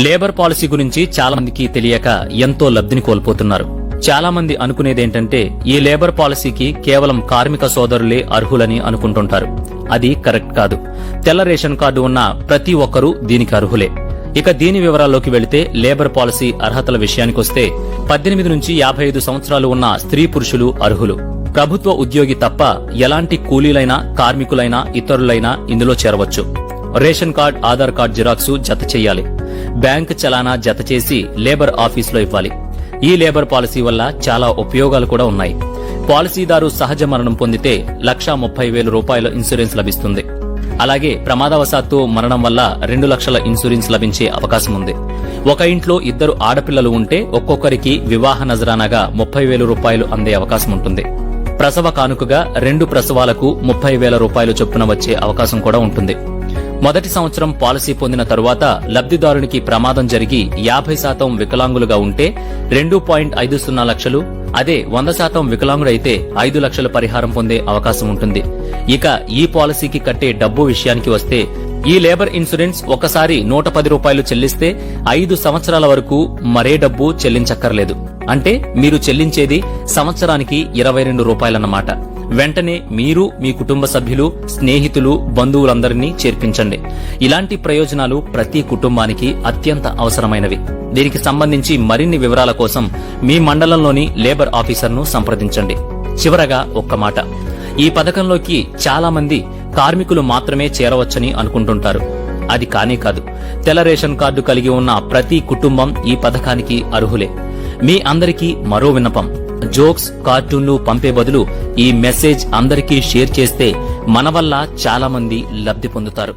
Labour policy గురించి చాలా మందికి తెలియక ఎంతో లబ్ధిని కోల్పోతున్నారు. చాలా మంది అనుకునేదేంటంటే ఈ లేబర్ పాలసీకి కేవలం కార్మిక సోదరులే అర్హులని అనుకుంటుంటారు. అది కరెక్ట్ కాదు. తెల్ల రేషన్ కార్డు ఉన్న ప్రతి ఒక్కరూ దీనికి అర్హులే. ఇక దీని వివరాల్లోకి వెళితే లేబర్ పాలసీ అర్హతల విషయానికొస్తే 18 నుంచి 55 సంవత్సరాలు ఉన్న స్త్రీ పురుషులు అర్హులు. ప్రభుత్వ ఉద్యోగి తప్ప ఎలాంటి కూలీలైనా, కార్మికులైనా, ఇతరులైనా ఇందులో చేరవచ్చు. Ration card, Aadhaar card xerox జత చెయ్యాలి. బ్యాంక్ చలానా జత చేసి లేబర్ ఆఫీసులో ఇవ్వాలి. ఈ లేబర్ పాలసీ వల్ల చాలా ఉపయోగాలు కూడా ఉన్నాయి. పాలసీదారు సహజ మరణం పొందితే 1,30,000 రూపాయల ఇన్సూరెన్స్ లభిస్తుంది. అలాగే ప్రమాదవశాత్తు మరణం వల్ల 2 లక్షల ఇన్సూరెన్స్ లభించే అవకాశం ఉంది. ఒక ఇంట్లో 2 ఆడపిల్లలు ఉంటే ఒక్కొక్కరికి వివాహ నజరానాగా 30,000 రూపాయలు అందే అవకాశం ఉంటుంది. ప్రసవ కానుకగా 2 ప్రసవాలకు 30,000 రూపాయలు చొప్పున వచ్చే అవకాశం కూడా ఉంటుంది. మొదటి సంవత్సరం పాలసీ పొందిన తరువాత లబ్దిదారునికి ప్రమాదం జరిగి 50% వికలాంగులుగా ఉంటే 2.50 లక్షలు, అదే 100% వికలాంగుడైతే 5 లక్షల పరిహారం పొందే అవకాశం ఉంటుంది. ఇక ఈ పాలసీకి కట్టే డబ్బు విషయానికి వస్తే ఈ లేబర్ ఇన్సూరెన్స్ ఒకసారి 110 రూపాయలు చెల్లిస్తే 5 సంవత్సరాల వరకు మరే డబ్బు చెల్లించక్కర్లేదు. అంటే మీరు చెల్లించేది సంవత్సరానికి 22 రూపాయలన్నమాట. వెంటనే మీరు, మీ కుటుంబ సభ్యులు, స్నేహితులు, బంధువులందరినీ చేర్పించండి. ఇలాంటి ప్రయోజనాలు ప్రతి కుటుంబానికి అత్యంత అవసరమైనవి. దీనికి సంబంధించి మరిన్ని వివరాల కోసం మీ మండలంలోని లేబర్ ఆఫీసర్ను సంప్రదించండి. చివరగా ఒక్క మాట, ఈ పథకంలోకి చాలా మంది కార్మికులు మాత్రమే చేరవచ్చని అనుకుంటుంటారు. అది కానే కాదు. తెల్ల రేషన్ కార్డు కలిగి ఉన్న ప్రతి కుటుంబం ఈ పథకానికి అర్హులే. మీ అందరికీ మరో విన్నపం, జోక్స్, కార్టూన్లు పంపే బదులు ఈ మెసేజ్ అందరికీ షేర్ చేస్తే మన వల్ల చాలా మంది లబ్ధి పొందుతారు.